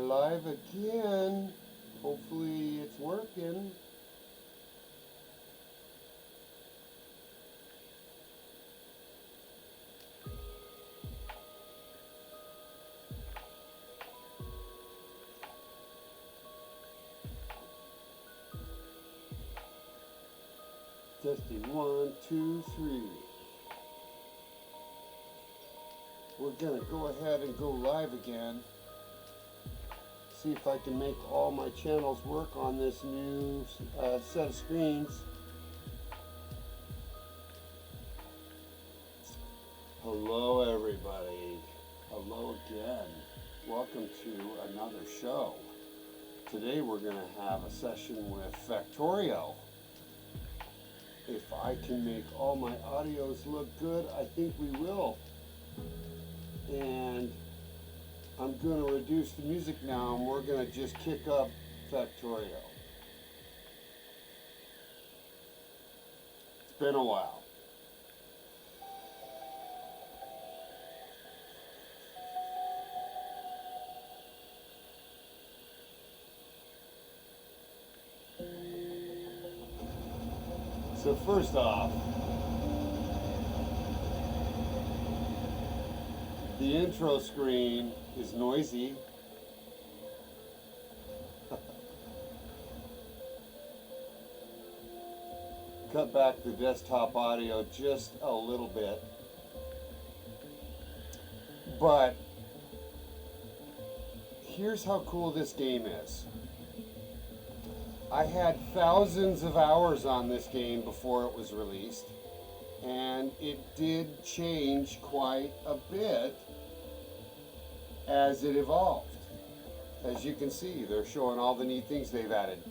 live again. Hopefully it's working. Testing 1, 2, 3. We're gonna go ahead and go live again. See if I can make all my channels work on this new set of screens. Hello everybody. Hello again. Welcome to another show. Today we're going to have a session with Factorio. If I can make all my audios look good, I think we will. And I'm going to reduce the music now and we're going to just kick up Factorio. It's been a while. So first off, the intro screen is noisy. Cut back the desktop audio just a little bit. But here's how cool this game is. I had thousands of hours on this game before it was released, and it did change quite a bit as it evolved. As you can see, they're showing all the neat things they've added.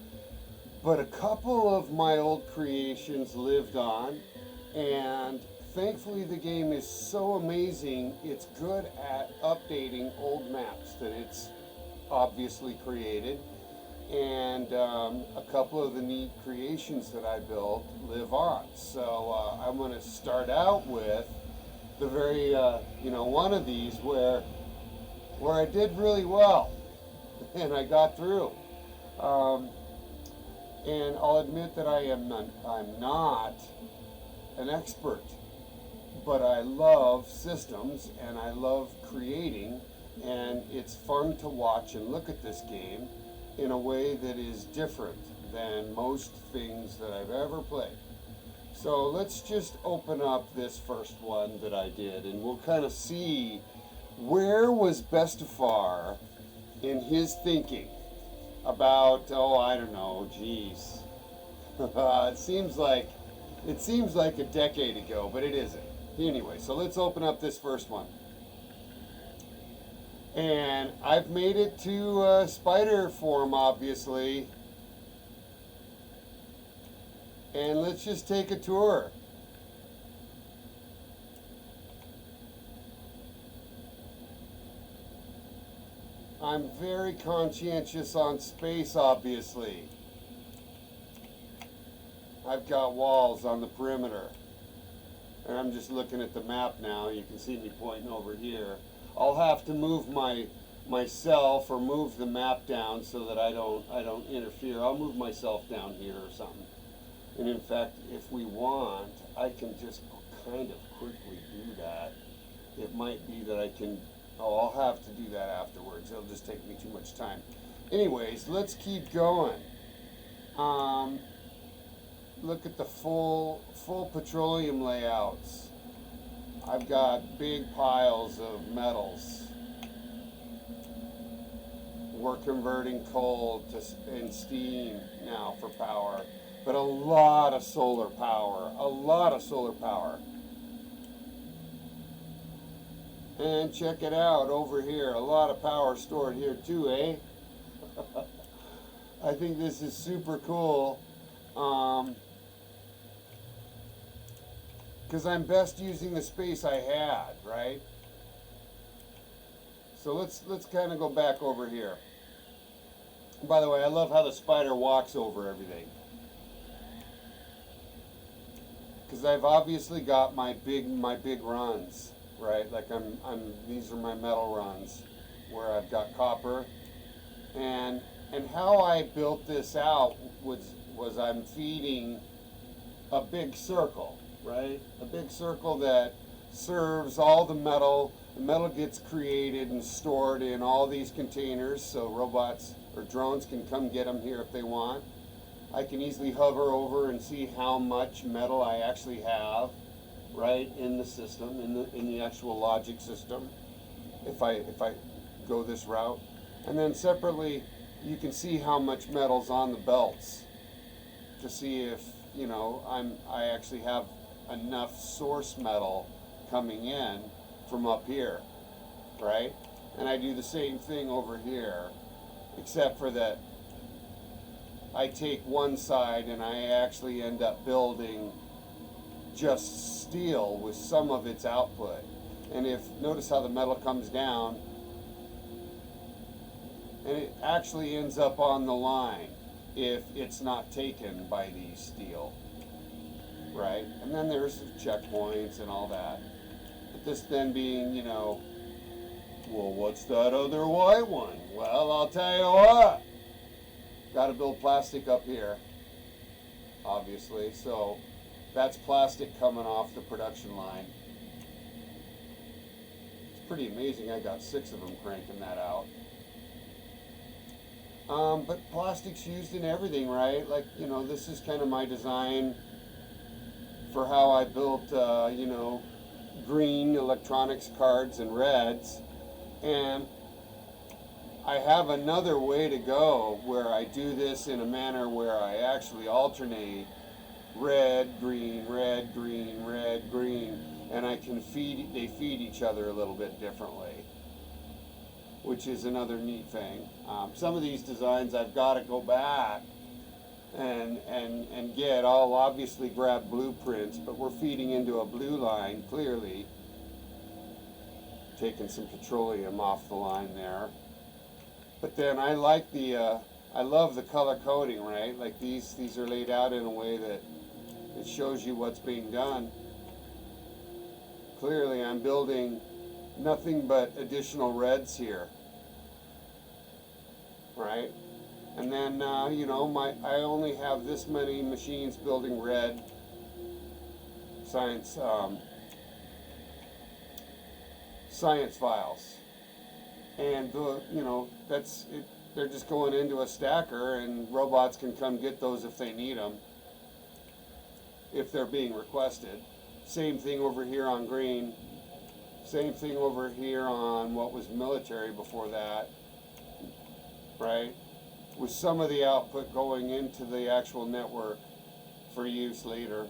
But a couple of my old creations lived on, and thankfully the game is so amazing, it's good at updating old maps that it's obviously created. And a couple of the neat creations that I built live on. So I'm going to start out with the very, one of these where I did really well and I got through. And I'll admit that I'm not an expert, but I love systems and I love creating, and it's fun to watch and look at this game in a way that is different than most things that I've ever played. So let's just open up this first one that I did, and we'll kind of see where was imBestefar in his thinking about, I don't know, geez. It seems like a decade ago, but it isn't. Anyway, so let's open up this first one. And I've made it to spider form, obviously. And let's just take a tour. I'm very conscientious on space, obviously. I've got walls on the perimeter. And I'm just looking at the map now. You can see me pointing over here. I'll have to move myself or move the map down so that I don't interfere. I'll move myself down here or something. And in fact, if we want, I can just kind of quickly do that. It might be that I can, I'll have to do that afterwards. It'll just take me too much time. Anyways, let's keep going. Look at the full petroleum layouts. I've got big piles of metals. We're converting coal and steam now for power, but a lot of solar power, And check it out over here, a lot of power stored here too, eh? I think this is super cool. Because I'm best using the space I had, right? So let's kind of go back over here. By the way, I love how the spider walks over everything. Because I've obviously got my big runs, right? Like these are my metal runs, where I've got copper, And how I built this out was I'm feeding a big circle, right? A big circle that serves all the metal. The metal gets created and stored in all these containers so robots or drones can come get them here if they want. I can easily hover over and see how much metal I actually have, right, in the system, in the actual logic system, if I go this route. And then separately, you can see how much metal's on the belts to see if, you know, I actually have enough source metal coming in from up here, right? And I do the same thing over here, except for that I take one side and I actually end up building just steel with some of its output. And notice how the metal comes down and it actually ends up on the line if it's not taken by these steel, right? And then there's checkpoints and all that. But this then being, you know, well, what's that other white one? Well, I'll tell you what. Got to build plastic up here, obviously. So that's plastic coming off the production line. It's pretty amazing. I got 6 of them cranking that out. But plastic's used in everything, right? Like, you know, this is kind of my design for how I built, you know, green electronics cards and reds. And I have another way to go where I do this in a manner where I actually alternate red, green, red, green, red, green, and I can they feed each other a little bit differently, which is another neat thing. Some of these designs I've got to go back and get. I'll obviously grab blueprints, but we're feeding into a blue line clearly, taking some petroleum off the line there. But then I like I love the color coding, right? Like these are laid out in a way that it shows you what's being done. Clearly I'm building nothing but additional reds here, right? And then, you know, I only have this many machines building red science files. And you know, that's it. They're just going into a stacker, and robots can come get those if they need them, if they're being requested. Same thing over here on green. Same thing over here on what was military before that, right? With some of the output going into the actual network for use later.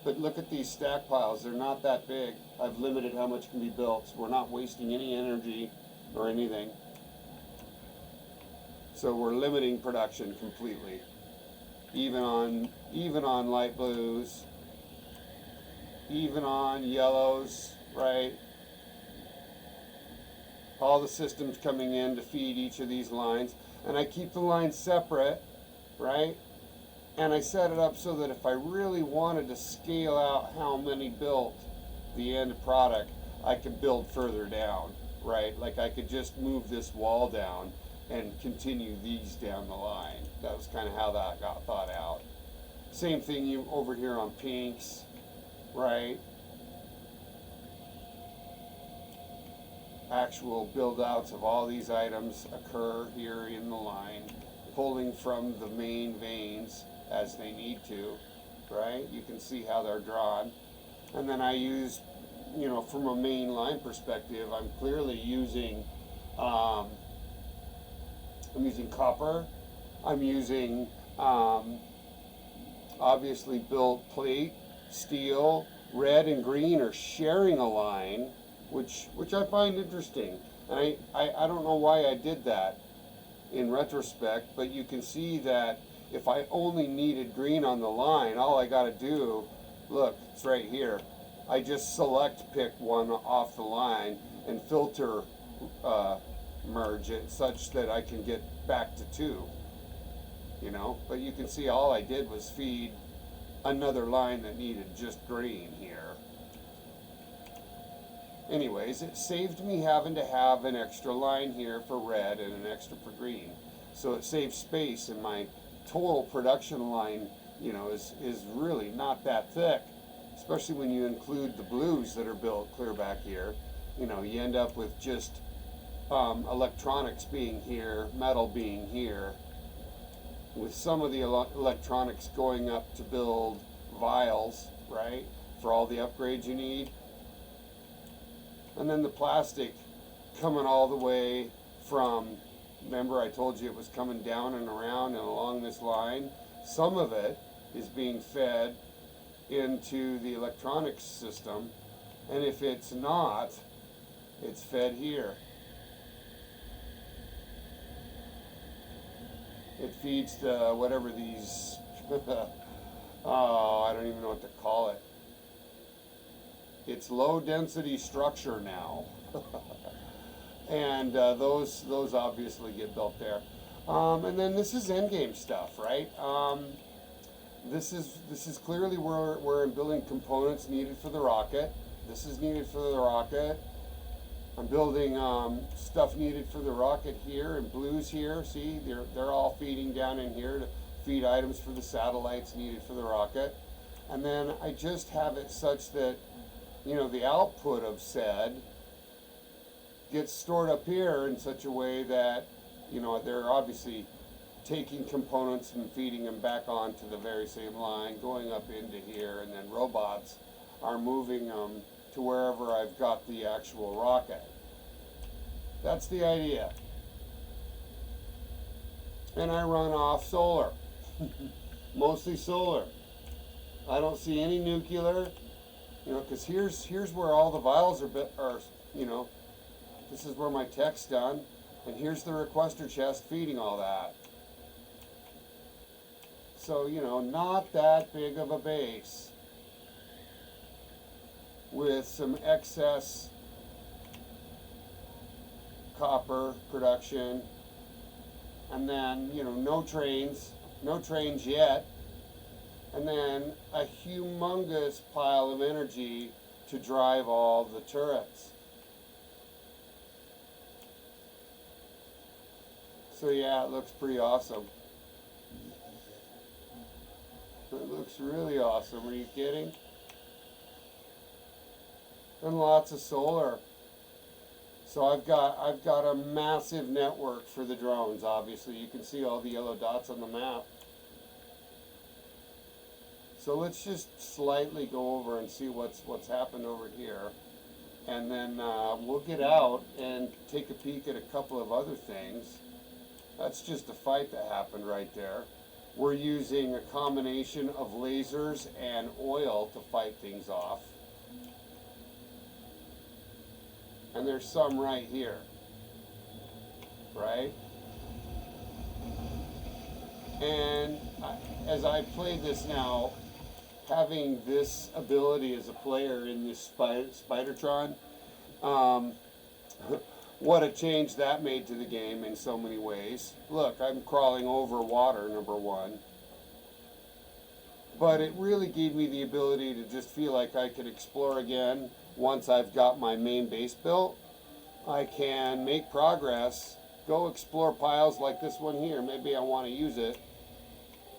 But look at these stack piles. They're not that big. I've limited how much can be built, so we're not wasting any energy or anything. So we're limiting production completely. Even on light blues, even on yellows, right? All the systems coming in to feed each of these lines. And I keep the lines separate, right? And I set it up so that if I really wanted to scale out how many built the end product, I could build further down. Right, like I could just move this wall down and continue these down the line. That was kind of how that got thought out. Same thing over here on pinks, right? Actual build outs of all these items occur here in the line, pulling from the main veins as they need to, right? You can see how they're drawn. And then I use, you know, from a main line perspective, I'm clearly using, I'm using copper. I'm using, obviously built plate, steel, red and green are sharing a line, which I find interesting. And I don't know why I did that in retrospect, but you can see that if I only needed green on the line, all I got to do, look, it's right here. I just pick one off the line and filter merge it such that I can get back to 2, you know. But you can see all I did was feed another line that needed just green here. Anyways, it saved me having to have an extra line here for red and an extra for green. so it saves space, and my total production line, is really not that thick, especially when you include the blues that are built clear back here. You end up with just electronics being here, metal being here, with some of the electronics going up to build vials, right, for all the upgrades you need. And then the plastic coming all the way from, remember I told you it was coming down and around and along this line? Some of it is being fed into the electronics system, and if it's not, it's fed here. It feeds to whatever these, oh, I don't even know what to call it. It's low density structure now. And those obviously get built there. And then this is endgame stuff, right? This is clearly where I'm building components needed for the rocket. This is needed for the rocket. I'm building stuff needed for the rocket here, and blues here. See, they're all feeding down in here to feed items for the satellites needed for the rocket. And then I just have it such that, the output of said gets stored up here in such a way that, they're obviously taking components and feeding them back onto the very same line, going up into here, and then robots are moving them to wherever I've got the actual rocket. That's the idea. And I run off solar. Mostly solar. I don't see any nuclear, because here's where all the vials are, this is where my tech's done, and here's the requester chest feeding all that. So, not that big of a base with some excess copper production, and then, no trains yet, and then a humongous pile of energy to drive all the turrets. So yeah, it looks pretty awesome. It looks really awesome. Are you kidding? And lots of solar. So I've got a massive network for the drones. Obviously, you can see all the yellow dots on the map. So let's just slightly go over and see what's happened over here, and then we'll get out and take a peek at a couple of other things. That's just a fight that happened right there. We're using a combination of lasers and oil to fight things off. And there's some right here, right? And as I play this now, having this ability as a player in this Spidertron, what a change that made to the game in so many ways. Look, I'm crawling over water, number one. But it really gave me the ability to just feel like I could explore again. Once I've got my main base built, I can make progress, go explore piles like this one here. Maybe I want to use it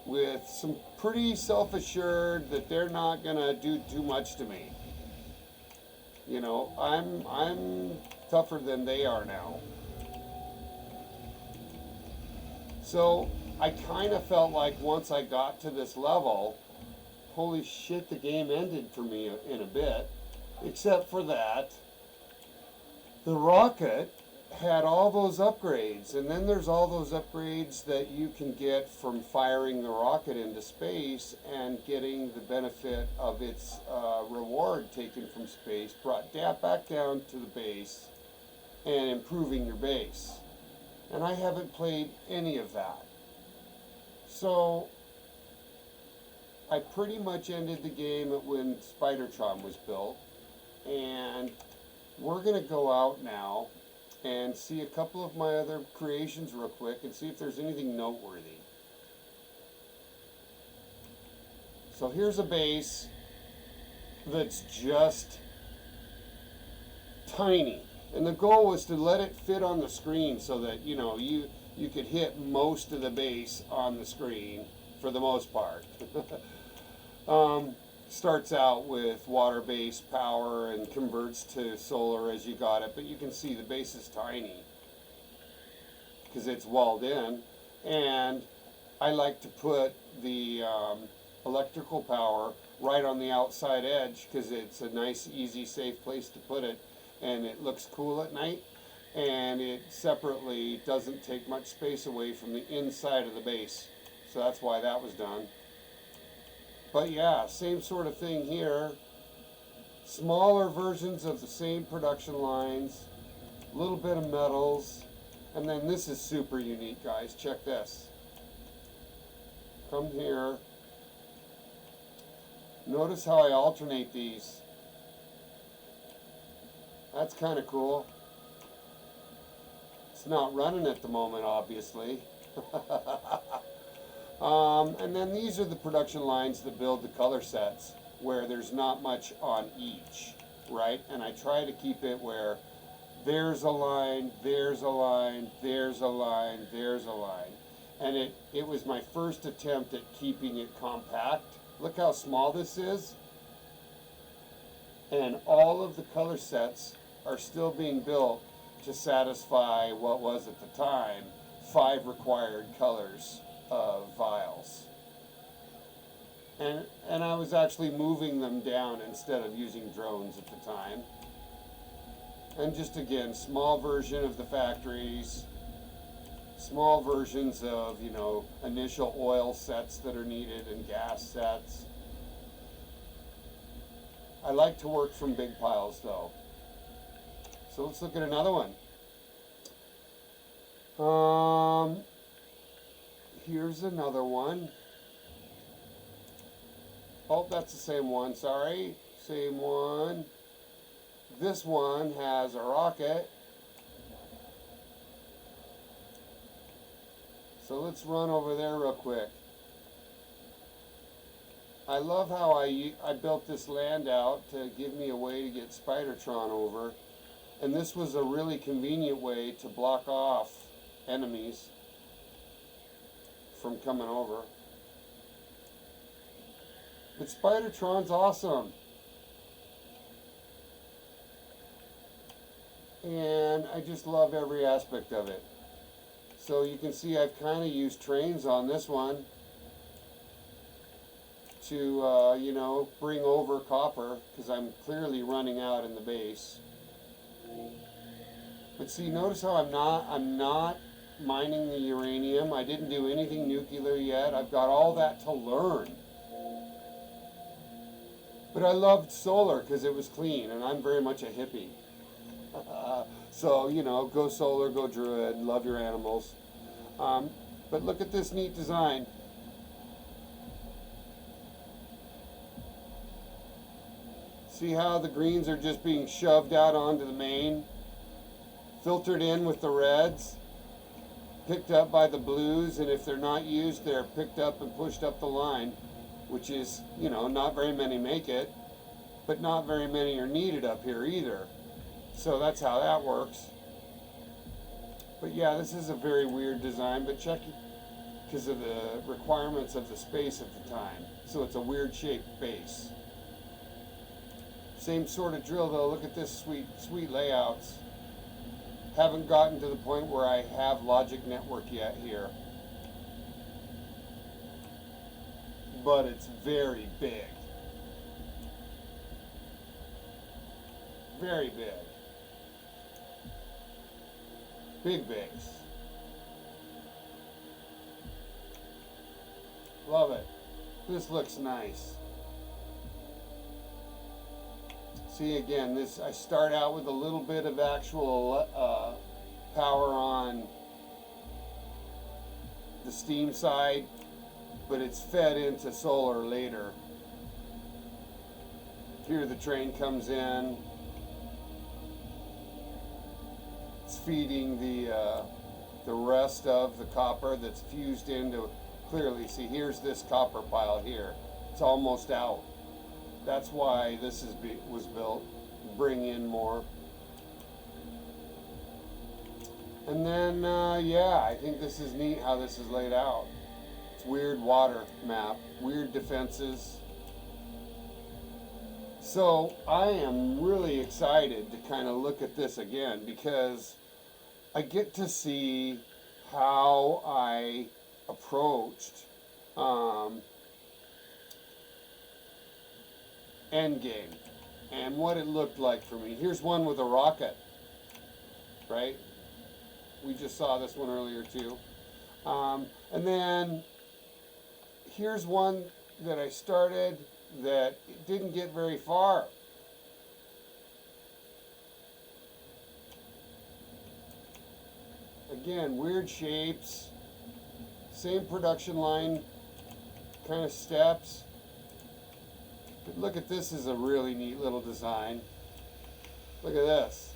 with some pretty self-assured that they're not going to do too much to me. I'm tougher than they are now. So I kind of felt like once I got to this level, holy shit, the game ended for me in a bit. Except for that, the rocket had all those upgrades, and then there's all those upgrades that you can get from firing the rocket into space and getting the benefit of its reward taken from space, brought back down to the base, and improving your base. And I haven't played any of that. So I pretty much ended the game when Spidertron was built, and we're going to go out now and see a couple of my other creations real quick and see if there's anything noteworthy. So here's a base that's just tiny, and the goal was to let it fit on the screen so that you you could hit most of the base on the screen for the most part. Starts out with water-based power and converts to solar as you got it, but you can see the base is tiny because it's walled in. And I like to put the electrical power right on the outside edge because it's a nice, easy, safe place to put it, and it looks cool at night, and it separately doesn't take much space away from the inside of the base. So that's why that was done. But yeah, same sort of thing here. Smaller versions of the same production lines, a little bit of metals, and then this is super unique, guys. Check this. Come here. Notice how I alternate these. That's kind of cool. It's not running at the moment, obviously. And then these are the production lines that build the color sets, where there's not much on each, right? And I try to keep it where there's a line, there's a line, there's a line, there's a line. And it was my first attempt at keeping it compact. Look how small this is. And all of the color sets are still being built to satisfy what was at the time 5 required colors of vials. And I was actually moving them down instead of using drones at the time. And just again, small version of the factories, small versions of, you know, initial oil sets that are needed and gas sets. I like to work from big piles though. So let's look at another one. Here's another one. Oh, that's the same one, sorry. Same one. This one has a rocket. So let's run over there real quick. I love how I built this land out to give me a way to get Spidertron over. And this was a really convenient way to block off enemies from coming over. But Spidertron's awesome. And I just love every aspect of it. So you can see I've kind of used trains on this one to, you know, bring over copper because I'm clearly running out in the base. But see, notice how I'm not mining the uranium. I didn't do anything nuclear yet. I've got all that to learn. But I loved solar because it was clean, and I'm very much a hippie. So, you know, go solar, go druid, love your animals. But look at this neat design. See how the greens are just being shoved out onto the main, filtered in with the reds, picked up by the blues, and if they're not used, they're picked up and pushed up the line, which is, you know, not very many make it, but not very many are needed up here either. So that's how that works. But yeah, this is a very weird design, but check it because of the requirements of the space at the time. So it's a weird shaped base. Same sort of drill though. Look at this sweet layouts. Haven't gotten to the point where I have logic network yet here. But it's very big. Very big. Big base. Love it. This looks nice. See again, this I start out with a little bit of actual power on the steam side, but it's fed into solar later. Here the train comes in. It's feeding the rest of the copper that's fused into, clearly, see here's this copper pile here. It's almost out. That's why this was built, bring in more. And then, yeah, I think this is neat how this is laid out. It's weird water map, weird defenses. So I am really excited to kind of look at this again because I get to see how I approached um, Endgame and what it looked like for me. Here's one with a rocket, right? We just saw this one earlier too. And then here's one that I started that didn't get very far. Again, weird shapes, same production line kind of steps. But look at this, is a really neat little design. Look at this.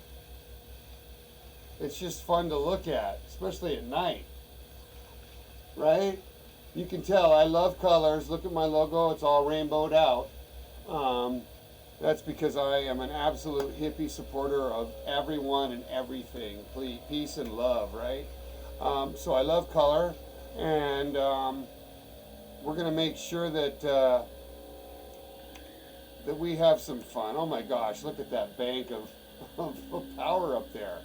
It's just fun to look at, especially at night, right? You can tell I love colors. Look at my logo, it's all rainbowed out. That's because I am an absolute hippie supporter of everyone and everything. Peace and love, right? So I love color, and we're going to make sure that that we have some fun. Oh my gosh, look at that bank of power up there.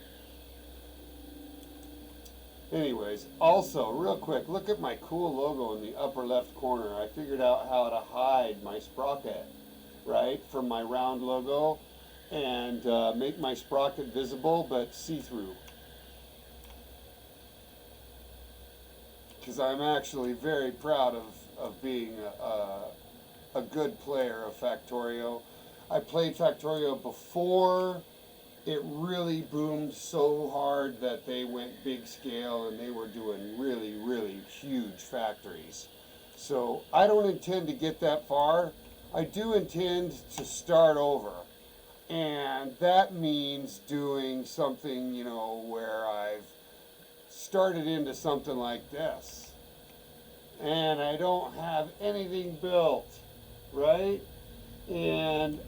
Anyways, also, real quick, look at my cool logo in the upper left corner. I figured out how to hide my sprocket, right, from my round logo and make my sprocket visible but see-through. Because I'm actually very proud of being a good player of Factorio. I played Factorio before it really boomed so hard that they went big scale and they were doing really, really huge factories. So I don't intend to get that far. I do intend to start over. And that means doing something, you know, where I've started into something like this. And I don't have anything built, right? And,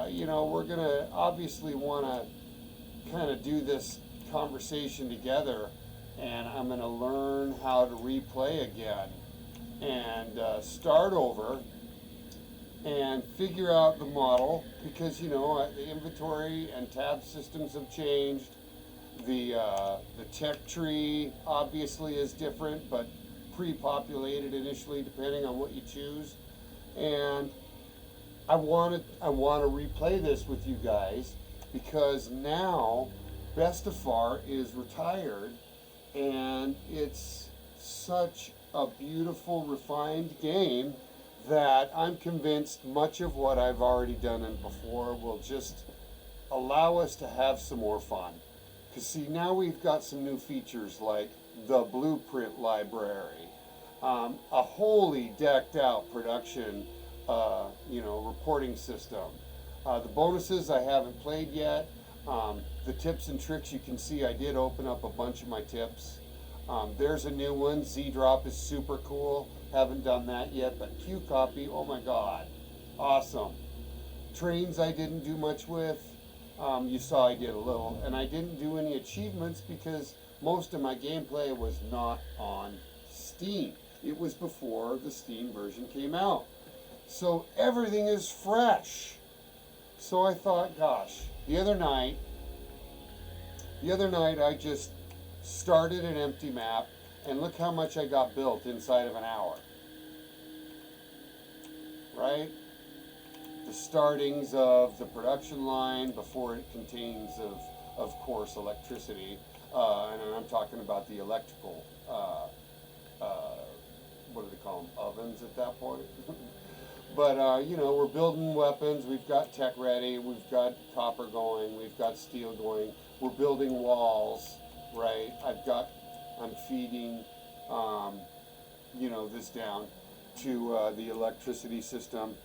you know, we're going to obviously want to kind of do this conversation together, and I'm going to learn how to replay again and start over and figure out the model, because you know the inventory and tab systems have changed. The tech tree obviously is different, but pre-populated initially depending on what you choose. And I want to replay this with you guys, because now imBestefar is retired and it's such a beautiful, refined game that I'm convinced much of what I've already done and before will just allow us to have some more fun. Because see, now we've got some new features like the blueprint library, a wholly decked out production you know, reporting system. The bonuses I haven't played yet. The tips and tricks, you can see I did open up a bunch of my tips. There's a new one. Z-Drop is super cool. Haven't done that yet, but Q-Copy, oh my god. Awesome. Trains I didn't do much with. You saw I did a little. And I didn't do any achievements because most of my gameplay was not on Steam. It was before the Steam version came out. So everything is fresh. So I thought, gosh, the other night I just started an empty map, and look how much I got built inside of an hour. Right? The startings of the production line before it contains, of course, electricity. And I'm talking about the electrical, what do they call them, ovens at that point? But, you know, we're building weapons, we've got tech ready, we've got copper going, we've got steel going, we're building walls, right? I'm feeding, you know, this down to the electricity system.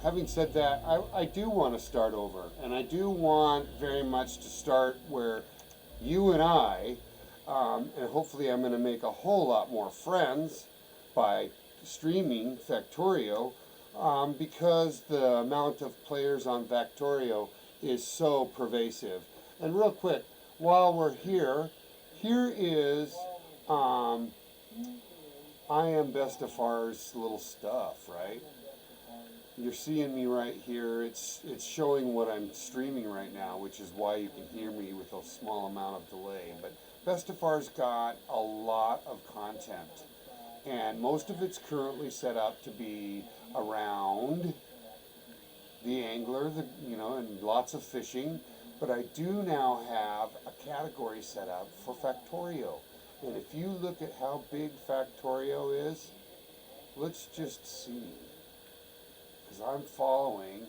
Having said that, I do want to start over, and I do want very much to start where you and I, and hopefully I'm going to make a whole lot more friends by streaming Factorio, because the amount of players on Factorio is so pervasive. And real quick, while we're here, here is imBestefar's little stuff, right? You're seeing me right here. It's showing what I'm streaming right now, which is why you can hear me with a small amount of delay. But Bestefar's got a lot of content, and most of it's currently set up to be around the angler, and lots of fishing. But I do now have a category set up for Factorio. And if you look at how big Factorio is, let's just see. Because I'm following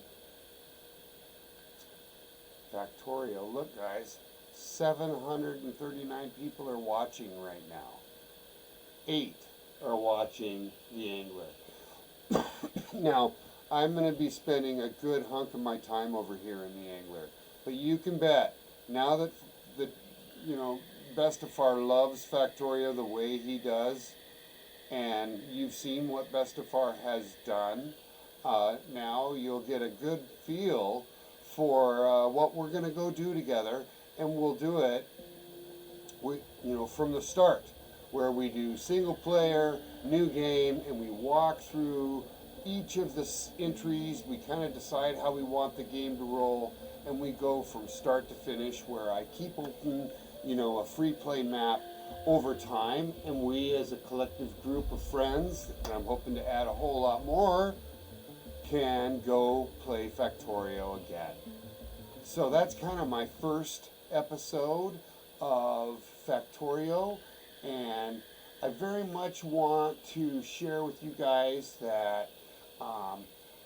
Factorio. Look, guys, 739 people are watching right now. 8 are watching the angler. Now, I'm going to be spending a good hunk of my time over here in the angler. But you can bet, now that Bestefar loves Factorio the way he does, and you've seen what Bestefar has done, now you'll get a good feel for what we're going to go do together, and we'll do it from the start, where we do single player, new game, and we walk through each of the entries. We kind of decide how we want the game to roll, and we go from start to finish, where I keep open a free play map over time, and we as a collective group of friends, and I'm hoping to add a whole lot more, can go play Factorio again. So that's kind of my first episode of Factorio, and I very much want to share with you guys that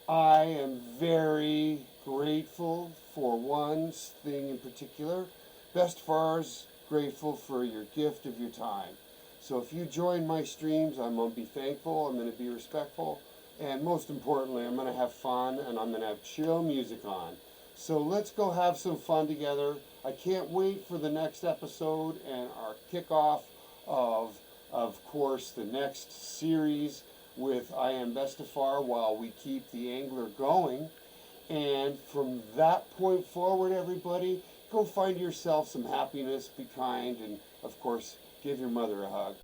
I am very grateful for one thing in particular. Bestefar's grateful for your gift of your time. So if you join my streams, I'm going to be thankful, I'm going to be respectful, and most importantly, I'm going to have fun, and I'm going to have chill music on. So let's go have some fun together. I can't wait for the next episode and our kickoff of course, the next series with imBestefar while we keep the angler going. And from that point forward, everybody, go find yourself some happiness, be kind, and of course, give your mother a hug.